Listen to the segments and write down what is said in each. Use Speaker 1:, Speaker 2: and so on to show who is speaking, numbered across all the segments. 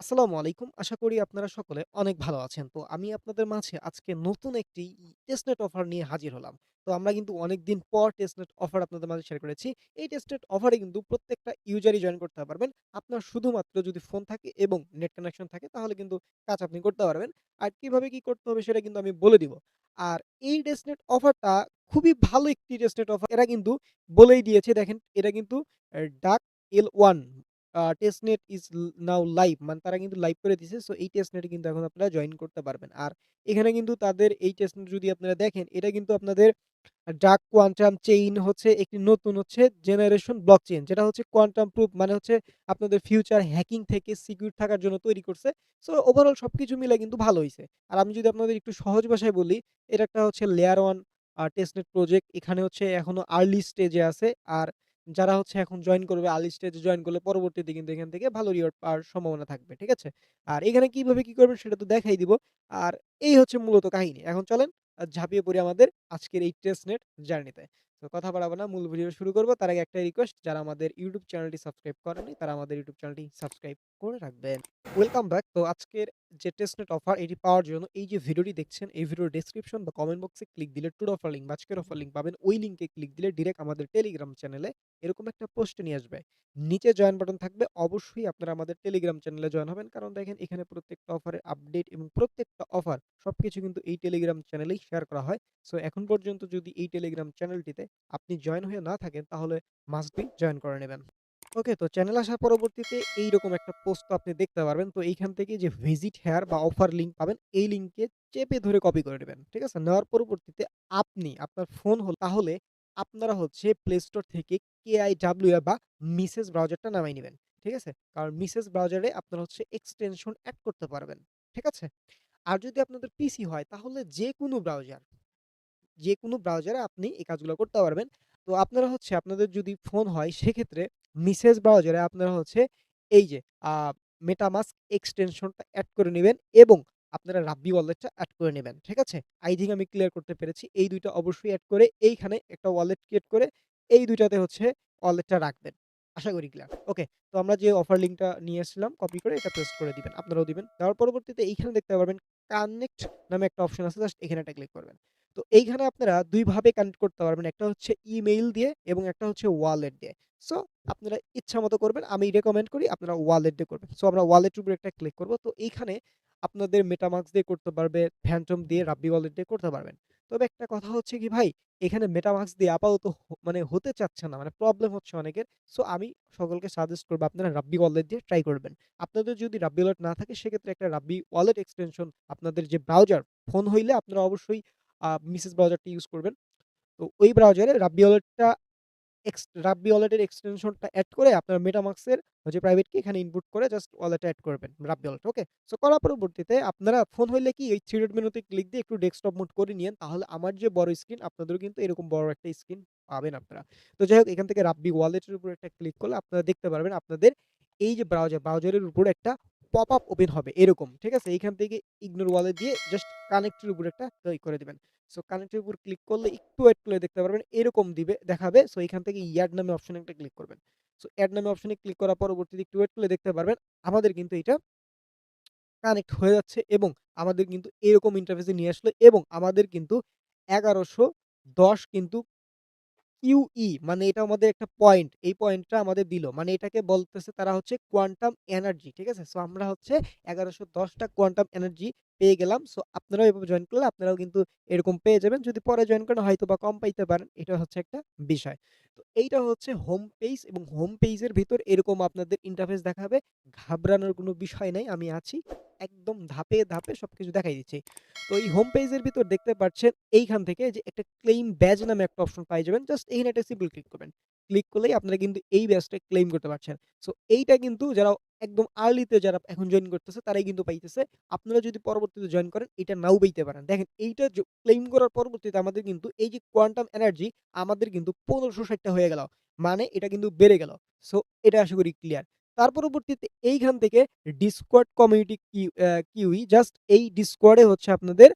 Speaker 1: আসসালামু আলাইকুম। আশা করি আপনারা সকলে অনেক ভালো আছেন। তো আমি আপনাদের মাঝে আজকে নতুন একটি টেস্টনেট অফার নিয়ে হাজির হলাম। তো আমরা কিন্তু অনেকদিন পর টেস্টনেট অফার আপনাদের মাঝে শেয়ার করেছি। এই টেস্টনেট অফারে কিন্তু প্রত্যেকটা ইউজারই জয়েন করতে পারবেন। আপনার শুধুমাত্র যদি ফোন থাকে এবং নেট কানেকশন থাকে তাহলে কিন্তু কাজ আপনি করতে পারবেন। আর কিভাবে কি করতে হবে সেটা কিন্তু আমি বলে দিব। আর এই টেস্টনেট অফারটা খুবই ভালো একটি টেস্টনেট অফার। এরা কিন্তু বলেই দিয়েছে দেখেন এটা কিন্তু ডাক L1 testnet is now live মানে তারা কিন্তু লাইভ করে দিছে। সো এই টেস্টনেটে কিন্তু এখন আপনারা জয়েন করতে পারবেন। আর এখানে কিন্তু তাদের এই টেস্টনেট যদি আপনারা দেখেন, এটা কিন্তু আপনাদের ডার্ক কোয়ান্টাম চেইন হচ্ছে একটি নতুন হচ্ছে জেনারেশন ব্লকচেইন। যেটা হচ্ছে কোয়ান্টাম প্রুফ মানে হচ্ছে আপনাদের ফিউচার হ্যাকিং থেকে সিকিউর থাকার জন্য তৈরি করছে। সো ওভারঅল সবকিছু মিলে কিন্তু ভালো হইছে। আর আমি যদি আপনাদের একটু সহজ ভাষায় বলি, এটা একটা হচ্ছে লেয়ার 1 টেস্টনেট প্রজেক্ট। এখানে হচ্ছে এখনো আর্লি স্টেজে আছে। আর যারা হচ্ছে এখন জয়েন করবে, আর্লি স্টেজে জয়েন করলে পরবর্তীতে কিন্তু এখান থেকে ভালো রিওয়ার্ড পাওয়ার সম্ভাবনা থাকবে। ঠিক আছে? আর এখানে কিভাবে কি করবেন সেটা তো দেখাই দিব। আর এই হচ্ছে মূলত কাহিনী। এখন চলেন ঝাঁপিয়ে পড়ি আমাদের আজকের এই টেস্টনেট জার্নিতে। তো কথা বাড়াবো না, মূল ভিডিও শুরু করব। তার আগে একটাই রিকোয়েস্ট, যারা আমাদের ইউটিউব চ্যানেলটি সাবস্ক্রাইব করেননি তারা আমাদের ইউটিউব চ্যানেলটি সাবস্ক্রাইব করে রাখবেন। Welcome back. তো আজকের যে টেস্টনেট অফার এটি পাওয়ার জন্য এই যে ভিডিওটি দেখছেন, এই ভিডিওর ডেসক্রিপশন বা কমেন্ট বক্সে ক্লিক দিলে ট্যুর অফার লিঙ্ক বা আজকের অফার লিঙ্ক পাবেন। ওই লিঙ্কে ক্লিক দিলে ডিরেক্ট আমাদের টেলিগ্রাম চ্যানেলে এরকম একটা পোস্ট নিয়ে আসবে। নিচে জয়েন বাটন থাকবে। অবশ্যই আপনারা আমাদের টেলিগ্রাম চ্যানেলে জয়েন হবেন। কারণ দেখেন এখানে প্রত্যেকটা অফারের আপডেট এবং প্রত্যেকটা অফার সবকিছু কিন্তু এই টেলিগ্রাম চ্যানেলেই শেয়ার করা হয়। সো এখন পর্যন্ত যদি এই টেলিগ্রাম চ্যানেলটিতে আপনি জয়েন হয়ে না থাকেন তাহলে মাস্ট বি জয়েন করে নেবেন। ওকে, তো চ্যানেল আসার পরবর্তীতে এইরকম একটা পোস্ট আপনি দেখতে পারবেন। তো এইখান থেকে যে ভিজিট হেয়ার বা অফার লিঙ্ক পাবেন, এই লিঙ্কে চেপে ধরে কপি করে নেবেন। ঠিক আছে? নেওয়ার পরবর্তীতে আপনি আপনার ফোন তাহলে আপনারা হচ্ছে প্লে স্টোর থেকে KIWA বা মিসেস ব্রাউজারটা নামায় নিবেন। ঠিক আছে? কারণ মিসেস ব্রাউজারে আপনারা হচ্ছে এক্সটেনশন এড করতে পারবেন। ঠিক আছে? আর যদি আপনাদের পিসি হয় তাহলে যেকোনো ব্রাউজারে আপনি এই কাজগুলো করতে পারবেন। তো আপনারা হচ্ছে আপনাদের যদি ফোন হয় সেক্ষেত্রে মিসেস ব্রাউজারে আপনারা হচ্ছে এই যে আ মেটামাস্ক এক্সটেনশনটা এড করে নিবেন এবং আপনারা রাব্বি ওয়ালেটটা এড করে নিবেন। ঠিক আছে? আই থিংক আমি ক্লিয়ার করতে পেরেছি। এই ২ টা অবশ্যই এড করে এইখানে একটা ওয়ালেট ক্রিয়েট করে এই ২ টাতে হচ্ছে ওয়ালেটটা রাখবেন। আশা করি ক্লিয়ার। ওকে। তো আমরা যে অফার লিঙ্কটা নিয়ে এসেছিলাম কপি করে এটা পেস্ট করে দিবেন। আপনারাও দিবেন। দেওয়ার পরবর্তীতে এইখানে দেখতে পারবেন কানেক্ট নামে একটা অপশন আছে। জাস্ট এখানে একটা ক্লিক করবেন। তো এইখানে আপনারা ২ ভাবে কানেক্ট করতে পারবেন। একটা হচ্ছে ইমেইল দিয়ে এবং একটা হচ্ছে ওয়ালেট দিয়ে। সো আপনারা ইচ্ছামত করবেন। আমি রেকমেন্ড করি আপনারা ওয়ালেট দিয়ে করবেন। সো আমরা ওয়ালেটের উপরে একটা ক্লিক করব। তো এইখানে আপনাদের মেটামাস্ক দিয়ে করতে পারবে, ফ্যান্টম দিয়ে, রাব্বি ওয়ালেট দিয়ে করতে পারবেন। তবে একটা কথা হচ্ছে কি ভাই, এখানে মেটামাস্ক দিয়ে আপাতত মানে হতে চাচ্ছে না। মানে প্রবলেম হচ্ছে অনেকের। সো আমি সকলকে সাজেস্ট করব আপনারা রাব্বি ওয়ালেট দিয়ে ট্রাই করবেন। আপনাদের যদি রাব্বি ওয়ালেট না থাকে সেক্ষেত্রে একটা রাব্বি ওয়ালেট এক্সটেনশন আপনাদের যে ব্রাউজার ফোন হইলে আপনারা অবশ্যই মিসেস ব্রাউজারটা ইউজ করবেন। তো ওই ব্রাউজারে রাব্বি ওয়ালেটের এক্সটেনশনটা এড করে আপনার মেটামাস্কের যে প্রাইভেট কি এখানে ইনপুট করে জাস্ট ওয়ালেটে এড করবেন রাব্বি ওয়ালেট। ওকে? সো করার পরবর্তীতে আপনারা ফোন হইলে কি এই 3 ডট মেনুতে ক্লিক দিয়ে একটু ডেস্কটপ মোড করে নিয়েন। তাহলে আমার যে বড় স্ক্রিন আপনাদেরও কিন্তু এরকম বড় একটা স্ক্রিন পাবেন আপনারা। তো যাই হোক এখান থেকে রাব্বি ওয়ালেটের উপর একটা ক্লিক করলে আপনারা দেখতে পারবেন আপনাদের এই যে ব্রাউজারের উপর একটা পপআপ ওপেন হবে এরকম। ঠিক আছে? এইখান থেকে ইগনোর ওয়ালেট দিয়ে জাস্ট কানেক্ট এর উপর একটা করে দিবেন। সো কানেক্ট এর উপর ক্লিক করলে একটু ওয়েট করলে দেখতে পারবেন এরকম দেখাবে। সো এখান থেকে ইয়াড নামে অপশনে একটা ক্লিক করবেন। সো এড নামে অপশনে ক্লিক করার পরবর্তীতে একটু ওয়েট করলে দেখতে পারবেন আমাদের কিন্তু এটা কানেক্ট হয়ে যাচ্ছে এবং আমাদের কিন্তু এরকম ইন্টারফেসে নিয়ে আসলো এবং আমাদের কিন্তু ১১১০ কিন্তু মানে এটা আমাদের একটা পয়েন্ট। এই পয়েন্টটা আমাদের দিল। মানে এটাকে বলতেছে তারা হচ্ছে কোয়ান্টাম এনার্জি। ঠিক আছে? সো আমরা হচ্ছে ১১১০ টা কোয়ান্টাম এনার্জি পেয়ে গেলাম। সো আপনারাও এভাবে জয়েন করলে আপনারাও কিন্তু এরকম পেয়ে যাবেন। যদি পরে জয়েন করেন হয়তোবা কম পাইতে পারেন। এটা হচ্ছে একটা বিষয়। তো এইটা হচ্ছে হোম পেজ এবং হোম পেজের ভিতর এরকম আপনাদের ইন্টারফেস দেখাবে। ঘাবড়ানোর কোনো বিষয় নাই। আমি আছি। একদম ধাপে, ধাপে সবকিছু দেখাই দিচ্ছি। তো এই হোম পেজের ভিতর দেখতে পাচ্ছেন এইখান থেকে যে একটা ক্লেইম ব্যাজ নামে একটা অপশন পাই যাবেন। জাস্ট এখানে একটা সিম্পল ক্লিক করবেন। ক্লিক করলেই আপনারা কিন্তু এই ব্যাজটা ক্লেইম করতে পারছেন। সো এইটা কিন্তু যারা একদম আর্লিতে যারা এখন জয়েন করতেছে তারাই কিন্তু পাইতেছে। আপনারা যদি পরবর্তীতে জয়েন করেন এটা নাও পাইতে পারেন। দেখেন এইটা ক্লেইম করার পরবর্তীতে আমাদের কিন্তু এই যে কোয়ান্টাম এনার্জি আমাদের কিন্তু ১৫৬০ টা হয়ে গেল। মানে এটা কিন্তু বেড়ে গেল। সো এটা আশা করি ক্লিয়ার। তার পরবর্তীতে এইখান থেকে Discord কমিউনিটি কিউই জাস্ট এই Discord এ হচ্ছে আপনাদের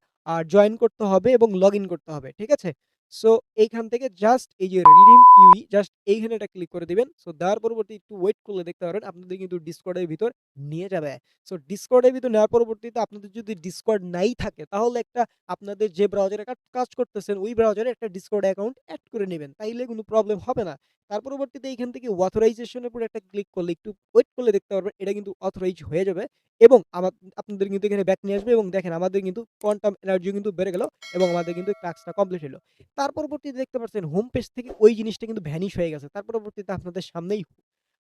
Speaker 1: জয়েন করতে হবে এবং লগইন করতে হবে। ঠিক আছে? সো এইখান থেকে জাস্ট এই যে রিডিম কিউই জাস্ট এইখানে এটা ক্লিক করে দিবেন। সো দেওয়ার পরবর্তী একটু ওয়েট করলে দেখতে পারবেন আপনাদের কিন্তু Discord এর ভিতর নিয়ে যাবে। সো Discord এর ভিতর নেওয়ার পরবর্তীতে আপনাদের যদি Discord নাই থাকে তাহলে একটা আপনাদের যে ব্রাউজারে কাজ করতেছেন ওই ব্রাউজারে একটা Discord অ্যাকাউন্ট এড করে নিবেন। তাইলে কোনো প্রবলেম হবে না। তার পরবর্তীতে এইখান থেকে অথরাইজেশন এর উপরে একটা ক্লিক করলে একটু ওয়েট করলে দেখতে পারবেন এটা কিন্তু অথরাইজ হয়ে যাবে এবং আপনাদের কিন্তু এখানে ব্যাক নিয়ে আসবে এবং দেখেন আমাদের কিন্তু কোয়ান্টাম এনার্জি কিন্তু বেড়ে গেল এবং আমাদের কিন্তু টাস্কটা কমপ্লিট হলো। তার পরবর্তীতে দেখতে পাচ্ছেন হোম পেজ থেকে ওই জিনিসটা কিন্তু ভ্যানিশ হয়ে গেছে। তার পরবর্তীতে আপনাদের সামনেই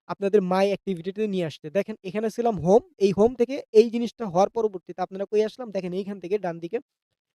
Speaker 1: আপনাদের মাই অ্যাক্টিভিটিতে নিয়ে আসছে। দেখেন এখানে ছিলাম হোম, এই হোম থেকে এই জিনিসটা হওয়ার পরবর্তীতে আপনারা কই আসলাম দেখেন এইখান থেকে ডান দিকে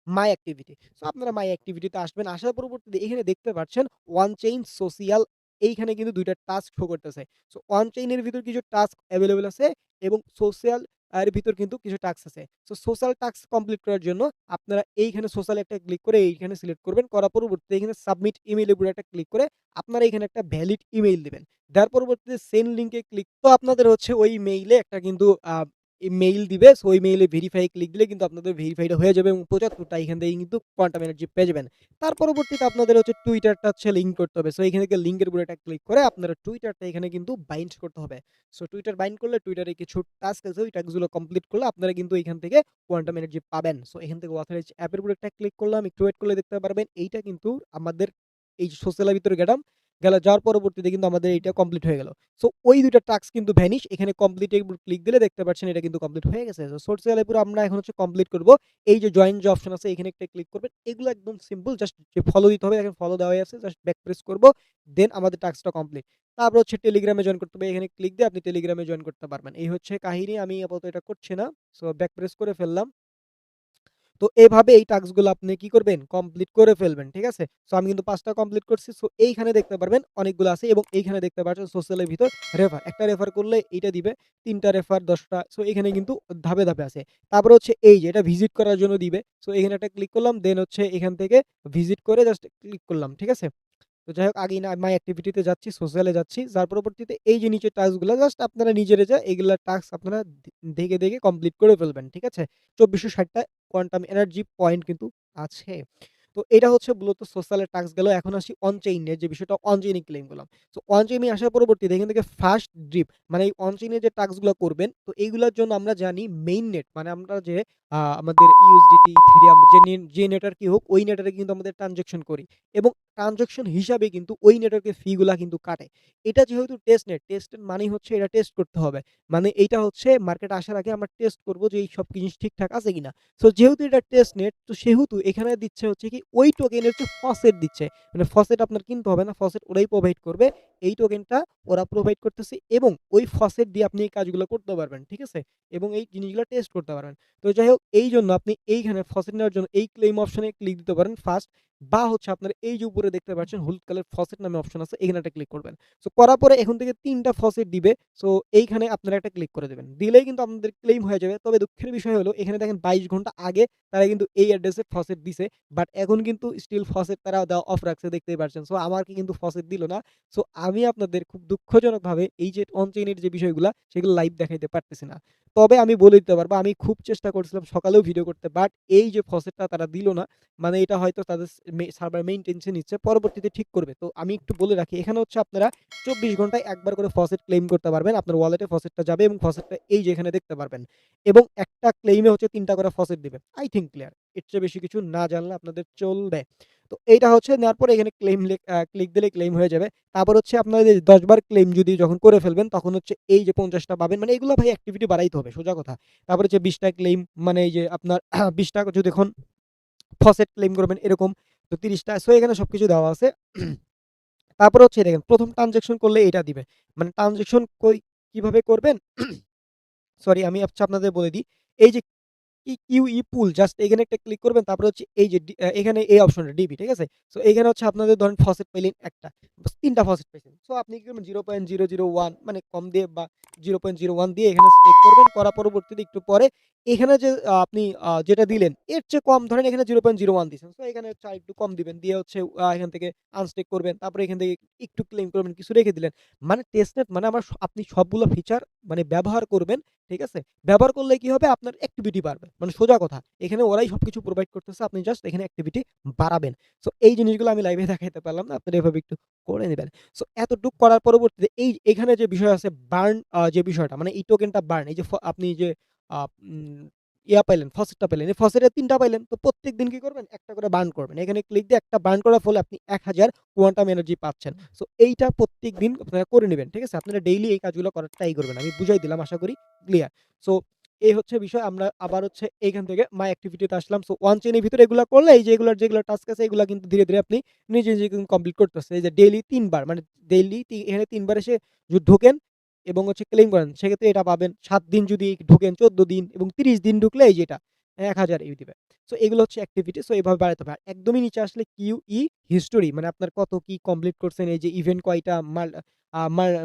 Speaker 1: মাই অ্যাক্টিভিটি। সো আপনারা মাই অ্যাক্টিভিটিতে আসবেন। আসার পরবর্তীতে এখানে দেখতে পাচ্ছেন ওয়ান চেইন সোশিয়াল এইখানে কিন্তু ২ টা টাস্ক শো করতেছে। সো ওয়ান চেইন এর ভিতর কিছু টাস্ক এভেইলেবল আছে এবং সোশ্যাল এর ভিতর কিন্তু কিছু টাস্ক আছে। সো সোশ্যাল টাস্ক কমপ্লিট করার জন্য আপনারা এইখানে সোশ্যাল একটা ক্লিক করে এইখানে সিলেক্ট করবেন। করার পরবর্তীতে এখানে সাবমিট ইমেইল এর উপরে একটা ক্লিক করে আপনারা এখানে একটা ভ্যালিড ইমেইল দিবেন। দেওয়ার পরবর্তীতে সেন্ড লিংকে ক্লিক তো আপনাদের হচ্ছে ওই মেইলে একটা কিন্তু মেইল দিবে। সো ওই মেইলে ভেরিফাই ক্লিক দিলে কিন্তু আপনাদের ভেরিফাইড হয়ে যাবে এবং ৭৫ টা এখান থেকে কিন্তু কোয়ান্টাম এনার্জি পেয়ে যাবেন। তার পরবর্তীতে আপনাদের হচ্ছে টুইটারটা হচ্ছে লিঙ্ক করতে হবে। সো এখানে থেকে লিঙ্কের উপরে একটা ক্লিক করে আপনারা টুইটারটা এখানে কিন্তু বাইন্ড করতে হবে। সো টুইটার বাইন্ড করলে টুইটারে কিছু টাস্ক আছে ওই টাস্কগুলো কমপ্লিট করলে আপনারা কিন্তু এখান থেকে কোয়ান্টাম এনার্জি পাবেন। সো এখান থেকে অথরাইজ অ্যাপের উপরে একটা ক্লিক করলাম। একটু ওয়েট করলে দেখতে পারবেন এইটা কিন্তু আমাদের এই সোশ্যালের ভিতরে যাওয়ার পরবর্তীতে কিন্তু আমাদের এইটা কমপ্লিট হয়ে গেল। সো ওই ২ টা টাস্ক কিন্তু ভ্যানিশ। এখানে কমপ্লিট এর উপর ক্লিক দিলে দেখতে পাচ্ছেন এটা কিন্তু কমপ্লিট হয়ে গেছে। সো সোশ্যাল অ্যাপ আমরা এখন হচ্ছে কমপ্লিট করব। এই যে জয়েন যে অপশন আছে এখানে একটা ক্লিক করবেন। এগুলো একদম সিম্পল জাস্ট যে ফলো দিতে হবে এখন ফলো দেওয়াই আছে। জাস্ট ব্যাক প্রেস করব। দেন আমাদের টাস্কটা কমপ্লিট। তারপর হচ্ছে টেলিগ্রামে জয়েন করতে হবে। এখানে ক্লিক দিয়ে আপনি টেলিগ্রামে জয়েন করতে পারবেন। এই হচ্ছে কাহিনী। আমি আপাতত এটা করছি না। সো ব্যাক প্রেস করে ফেললাম। তো এভাবে এই টাস্কগুলো আপনি কি করবেন? কমপ্লিট করে ফেলবেন। ঠিক আছে? সো আমি কিন্তু ৫ টা কমপ্লিট করছি। সো এইখানে দেখতে পারবেন অনেকগুলো আছে এবং এইখানে দেখতে পাচ্ছেন সোশ্যালের ভিতর রেফার। একটা রেফার করলে এইটা দিবে। ৩ টা রেফার ১০ টা। সো এখানে কিন্তু ধাপে, ধাপে আছে। তারপরে হচ্ছে এই যে এটা ভিজিট করার জন্য দিবে। সো এখানে একটা ক্লিক করলাম। দেন হচ্ছে এখান থেকে ভিজিট করে জাস্ট ক্লিক করলাম। ঠিক আছে? তো যাই হোক আগেই না মাই অ্যাক্টিভিটিতে যাচ্ছি, সোশ্যালে যাচ্ছি। যার পরবর্তীতে এই যে নিচের টাস্কগুলা জাস্ট আপনারা নিজেরা এগুলা টাস্ক আপনারা দেখে, দেখে কমপ্লিট করে ফেলবেন। ঠিক আছে? ২৪৬০ টা কোয়ান্টাম এনার্জি পয়েন্ট কিন্তু আছে। তো এটা হচ্ছে মূলত সোশ্যালের টাস্ক গেল। এখন আসি অন চেইন এর যে বিষয়টা অন চেইন এ ক্লেইম করলাম। সো অন চেইন এ আসার পরবর্তীতে এখান থেকে ফার্স্ট ড্রিপ মানে এই অন চেইন এ যে টাস্কগুলা করবেন তো এইগুলার জন্য আমরা জানি মেইন নেট মানে আমরা যে আমাদের USDT, ইথেরিয়াম যে নেটওয়ার্কই হোক ওই নেটওয়ার্কে কিন্তু আমাদের ট্রান্সেকশন করি এবং ট্রান্সেকশন হিসাবে কিন্তু ওই নেটওয়ার্কের ফি গুলা কিন্তু কাটে। এটা যেহেতু টেস্ট নেট, টেস্ট নেট মানেই হচ্ছে এটা টেস্ট করতে হবে। মানে এইটা হচ্ছে মার্কেটে আসার আগে আমরা টেস্ট করব যে এই সব জিনিস ঠিকঠাক আছে কিনা। সো যেহেতু এটা টেস্ট নেট তো সেহেতু এখানে দিচ্ছে হচ্ছে কি ওই টোকেনের হচ্ছে ফসেট দিচ্ছে। মানে ফসেট আপনার কিনতে হবে না, ফসেট ওরাই প্রোভাইড করবে। এই টোকেনটা ওরা প্রোভাইড করতেছে এবং ওই ফসেট দিয়ে আপনি এই কাজগুলো করতে পারবেন। ঠিক আছে? এবং এই জিনিসগুলো টেস্ট করতে পারবেন। তো যাই হোক এইজন্য আপনি এইখানে ফসেট নেওয়ার জন্য এই ক্লেইম অপশনে ক্লিক দিতে পারেন ফার্স্ট বা হচ্ছে আপনার এই যে উপরে দেখতে পাচ্ছেন হলুদ কালার ফসেট নামে অপশন আছে এখানে একটা ক্লিক করবেন। সো করার পরে এখন থেকে ৩ টা ফসেট দিবে। সো এইখানে আপনারা একটা ক্লিক করে দিবেন। দিলেই কিন্তু আপনাদের ক্লেইম হয়ে যাবে। তবে দুঃখের বিষয় হলো এখানে দেখেন ২২ ঘন্টা আগে তারা কিন্তু এই অ্যাড্রেসে ফসেট দিছে। বাট এখন কিন্তু স্টিল ফসেট তারা দেওয়া অফ রাখছে দেখতেই পারছেন। সো আমাকে কিন্তু ফসেট দিল না। সো আমি আপনাদের খুব দুঃখজনকভাবে এই যে অন চেইন এর যে বিষয়গুলা সেগুলো লাইভ দেখাইতে পারতেছি না। তবে আমি বলে দিতে পারবো আমি খুব চেষ্টা করছিলাম সকালেও ভিডিও করতে। বাট এই যে ফসেটটা তারা দিল না। মানে এটা হয়তো তাদের সার্ভার মেইনটেন্যান্স এ নিচ্ছে। পরবর্তীতে ঠিক করবে। তো আমি একটু বলে রাখি এখানে হচ্ছে আপনারা ২৪ ঘন্টায় একবার করে ফসেট ক্লেইম করতে পারবেন। আপনার ওয়ালেটে ফসেটটা যাবে এবং ফসেটটা এই যে এখানে দেখতে পারবেন। এবং একটা ক্লেইমে হচ্ছে ৩ টা করে ফসেট দিবে। I think clear. এর চেয়ে বেশি কিছু না জানলে আপনাদের চলবে। তো এইটা হচ্ছে নেওয়ার পরে এখানে ক্লিক দিলে ক্লেইম হয়ে যাবে। তারপর হচ্ছে আপনাদের ১০ বার ক্লেইম যদি যখন করে ফেলবেন তখন হচ্ছে এই যে ৫০ টা পাবেন। মানে এগুলো ভাই অ্যাক্টিভিটি বাড়াইতে হবে সোজা কথা। তারপর হচ্ছে ২০ টা ক্লেইম মানে এই যে আপনার ২০ টা যদি এখন ফসেট ক্লেইম করবেন এরকম। তো ৩০ টা সো এখানে সবকিছু দেওয়া আছে। তারপরে হচ্ছে দেখেন ১ম ট্রান্সেকশন করলে এটা দিবে। মানে ট্রান্সেকশন কিভাবে করবেন? সরি আমি হচ্ছে আপনাদের বলে দিই। এই যে কিউই পুল জাস্ট এখানে একটা ক্লিক করবেন। তারপরে হচ্ছে এই যে এখানে এই অপশনটা ডিবি, ঠিক আছে? সো এখানে হচ্ছে আপনাদের ধরেন ফসেট পাইলেন একটা, ৩ টা ফসেট পাইছেন। সো আপনি কি করবেন 0.001 মানে কম দিয়ে বা 0.01 দিয়ে এখানে স্টেক করবেন। করার পরবর্তীতে একটু পরে এখানে যে আপনি যেটা দিলেন এর চেয়ে কম ধরেন এখানে 0.01 দিছেন। সো এখানে হচ্ছে আরেকটু কম দিবেন। দিয়ে হচ্ছে এখান থেকে আনস্টেক করবেন। তারপরে এখান থেকে একটু ক্লেইম করবেন, কিছু রেখে দিলেন। মানে টেস্টনেট মানে আমার আপনি সবগুলো ফিচার মানে ব্যবহার করবেন, ঠিক আছে? ব্যবহার করলে কি হবে? আপনার অ্যাক্টিভিটি বাড়বে। মানে সোজা কথা। এখানে ওরাই সবকিছু প্রোভাইড করতেছে। আপনি জাস্ট এখানে অ্যাক্টিভিটি বাড়াবেন। সো এই জিনিসগুলো আমি লাইভে দেখাইতে পারলাম না। আপনারা এভাবে একটু করে নিবেন। সো এতটুক করার পরবর্তীতে এখানে যে বিষয় আছে বার্ন যে বিষয়টা মানে এই টোকেনটা বার্ন এই যে আপনি যে আ উম পাইলেন, ফসেটটা পেলেন। এই ফসেটের ৩ টা পাইলেন। তো প্রত্যেকদিন কি করবেন? একটা করে বার্ন করবেন। এখানে ক্লিক দিয়ে একটা বার্ন করার ফলে আপনি ১,০০০ কোয়ান্টাম এনার্জি পাচ্ছেন। সো এইটা প্রত্যেকদিন আপনারা করে নিবেন। ঠিক আছে? আপনারা ডেইলি এই কাজগুলো করার ট্রাই করবেন। আমি বুঝাই দিলাম আশা করি ক্লিয়ার। সো এই হচ্ছে বিষয়। আমরা আবার হচ্ছে এইখান থেকে মাই অ্যাক্টিভিটি তে আসলাম। সো ওয়ান চেইন এর ভিতরে এগুলা করলে এই যে যেগুলা টাস্ক আছে এগুলা কিন্তু ধীরে, ধীরে আপনি নিজে, নিজে কিন্তু কমপ্লিট করতেছে। এই যে ডেইলি ৩ বার মানে ডেইলি এখানে ৩ বার এসে ঢোকেন এবং হচ্ছে ক্লেইম করেন। সেক্ষেত্রে এটা পাবেন। ৭ দিন যদি ঢোকেন, ১৪ দিন এবং ৩০ দিন ঢুকলে এই যে এটা ১,০০০ দিবে। সো এগুলো হচ্ছে অ্যাক্টিভিটি। সো এভাবে বাড়াতে হবে। আর একদমই নিচে আসলে কিউই হিস্টোরি মানে আপনার কত কি কমপ্লিট করছেন, এই যে ইভেন্ট কয়টা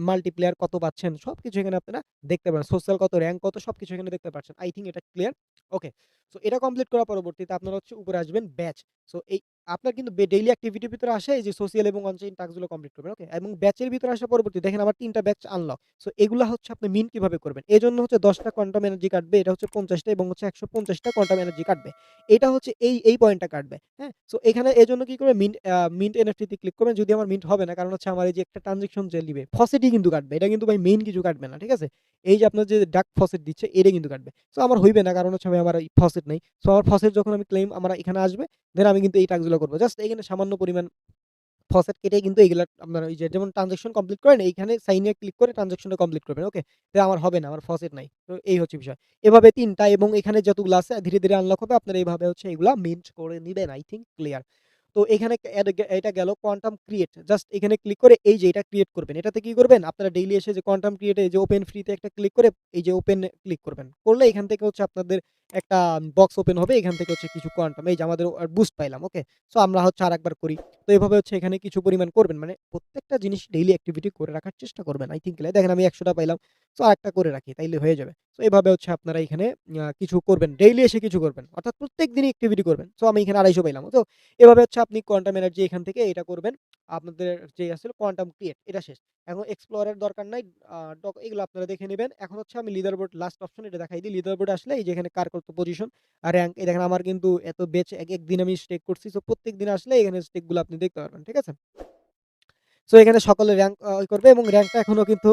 Speaker 1: মাল্টিপ্লেয়ার কত পাচ্ছেন সবকিছু এখানে আপনারা দেখতে পারেন। সোশ্যাল কত, র‍্যাংক কত সবকিছু এখানে দেখতে পাচ্ছেন। আই থিংক এটা ক্লিয়ার। ওকে। সো এটা কমপ্লিট করার পরবর্তীতে আপনারা হচ্ছে উপরে আসবেন ব্যাচ। সো এই আপনার কিন্তু ডেইলি অ্যাক্টিভিটির ভিতরে আসে এই যে সোশ্যাল এবং অনচেইন টাস্ক গুলো কমপ্লিট করবেন। ওকে? এবং ব্যাচের ভিতরে আসার পরবর্তী দেখেন আমার ৩ টা ব্যাচ আনলক। সো এগুলা হচ্ছে আপনি মিন কিভাবে করবেন? এজন্য হচ্ছে ১০ টা কোয়ান্টাম এনার্জি কাটবে। এটা হচ্ছে ৫০ টা এবং হচ্ছে ১৫০ টা কোয়ান্টাম এনার্জি কাটবে। এটা হচ্ছে এই পয়েন্টটা কাটবে। হ্যাঁ? সো এখানে এজন্য কি করবেন মিন্ট এনএফটি তে ক্লিক করবেন। যদি আমার মিন্ট হবে না কারণ হচ্ছে আমার এই যে একটা ট্রান্সেকশন যে নিবে ফসেটই কিন্তু কাটবে। এটা কিন্তু ভাই মেইন কিছু কাটবে না। ঠিক আছে? এই যে আপনার যে ডাক ফসেট দিচ্ছে এটা কিন্তু কাটবে। সো আমার হইবে না কারণ হচ্ছে ভাই আমার এই ফসেট নাই। সো আমার ফসেট যখন আমি ক্লেইম আমার এখানে আসবে দেন আমি কিন্তু এই টাস্কগুলো করব। জাস্ট এখানে সামান্য পরিমাণ ফসেট কেটেই কিন্তু এগুলা আপনার ওই যে যেমন ট্রান্সেকশন কমপ্লিট করেন এইখানে সাইন এ ক্লিক করে ট্রান্সেকশনটা কমপ্লিট করবেন। ওকে? তো আমার হবে না, আমার ফসেট নাই। তো এই হচ্ছে বিষয়। এভাবে ৩ টা এবং এখানে যতগুলো আছে ধীরে, ধীরে আনলক হবে। আপনারা এইভাবে হচ্ছে এগুলা মিন্ট করে নিবেন। I think clear. তো এখানে এটা গেল কোয়ান্টাম ক্রিয়েট। জাস্ট এখানে ক্লিক করে এই যে এটা ক্রিয়েট করবেন। এটাতে কি করবেন? আপনারা ডেইলি এসে যে কোয়ান্টাম ক্রিয়েট এ যে ওপেন ফ্রি তে একটা ক্লিক করে এই যে ওপেন এ ক্লিক করবেন। করলে এখান থেকে হচ্ছে আপনাদের একটা বক্স ওপেন হবে। এখান থেকে হচ্ছে কিছু কোয়ান্টাম এই যে আমাদের বুস্ট পাইলাম। ওকে? সো আমরা হচ্ছে আরেকবার করি। তো এভাবে হচ্ছে এখানে কিছু পরিমাণ করবেন। মানে প্রত্যেকটা জিনিস ডেইলি এক্টিভিটি করে রাখার চেষ্টা করবেন। আই থিংক দেখেন আমি ১০০ টা পাইলাম। সো আরেকটা করে রাখি তাইলে হয়ে যাবে। সো এভাবে হচ্ছে আপনারা এখানে কিছু করবেন। ডেইলি এসে কিছু করবেন। অর্থাৎ প্রত্যেকদিনই এক্টিভিটি করবেন। সো আমি এখানে ২৫০ পাইলাম। তো এভাবে হচ্ছে আপনি কোয়ান্টাম এনার্জি এখান থেকে এটা করবেন। আপনাদের যে আসলে কোয়ান্টাম ক্রিয়েট এটা শেষ। এখন এক্সপ্লোর এর দরকার নাই। আ ডক এগুলো আপনারা দেখে নিবেন। এখন হচ্ছে আমি লিডার বোর্ড লাস্ট অপশন এটা দেখাই দিই। লিডার বোর্ডে আসলে এই যে এখানে কার কত পজিশন র‍্যাংক এই দেখেন আমার কিন্তু এত বেচ একেক দিন আমি স্টেক করছি। সো প্রত্যেকদিন আসলে এখানে স্টেক গুলো আপনি দেখতে পারবেন। ঠিক আছে? সো এখানে সকলে র‍্যাংক করবে এবং র‍্যাংকটা এখনো কিন্তু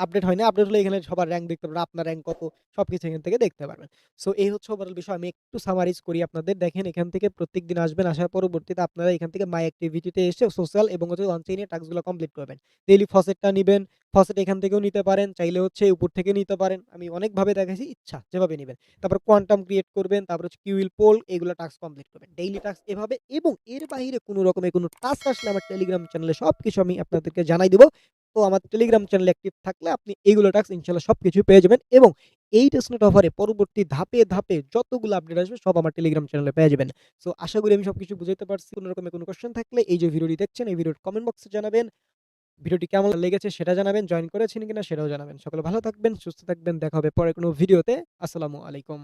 Speaker 1: আপডেট হয়নি। আপডেট হলে এখানে সবার র‍্যাংক দেখতে পারবেন। আপনার র‍্যাংক কত সবকিছু এখান থেকে দেখতে পারবেন। সো এই হচ্ছে ওভারঅল বিষয়। আমি একটু সামারাইজ করি আপনাদের। দেখেন এখান থেকে প্রত্যেকদিন আসবেন। আসার পরবর্তীতে আপনারা এখান থেকে মাই অ্যাক্টিভিটি তে এসে সোশ্যাল এবং হচ্ছে অন চেইন এর টাস্ক গুলো কমপ্লিট করবেন। ডেইলি ফসেটটা নিবেন। ফসেট এখান থেকেও নিতে পারেন। চাইলে হচ্ছে উপর থেকে নিতে পারেন। আমি অনেকভাবে দেখাইছি। ইচ্ছা যেভাবে নিবেন। তারপর কোয়ান্টাম ক্রিয়েট করবেন। তারপর হচ্ছে কিউইল পোল এগুলা টাস্ক কমপ্লিট করবেন। ডেইলি টাস্ক এভাবে এবং এর বাহিরে কোন রকমের কোন টাস্ক আসলে আমার টেলিগ্রাম চ্যানেলে সবকিছু আমি আপনাদেরকে জানাই দিব। তো আমার টেলিগ্রাম চ্যানেল অ্যাক্টিভ থাকলে আপনি এইগুলো টাস্ক ইনশাআল্লাহ সবকিছু পেয়ে যাবেন এবং এই টেস্টনেট অফারে পরবর্তী ধাপে, ধাপে যতগুলো আপডেট আসবে সব আমার টেলিগ্রাম চ্যানেলে পেয়ে যাবেন। সো আশা করি আমি সবকিছু বুঝাইতে পারছি। কোন রকমের কোন কোয়েশ্চেন থাকলে এই যে ভিডিওটি দেখছেন এই ভিডিওর কমেন্ট বক্সে জানাবেন। ভিডিওটি কেমন লেগেছে সেটা জানাবেন। জয়েন করেছেন কিনা সেটাও জানাবেন। সকলে ভালো থাকবেন, সুস্থ থাকবেন। দেখা হবে পরের কোন ভিডিওতে। আসসালামু আলাইকুম।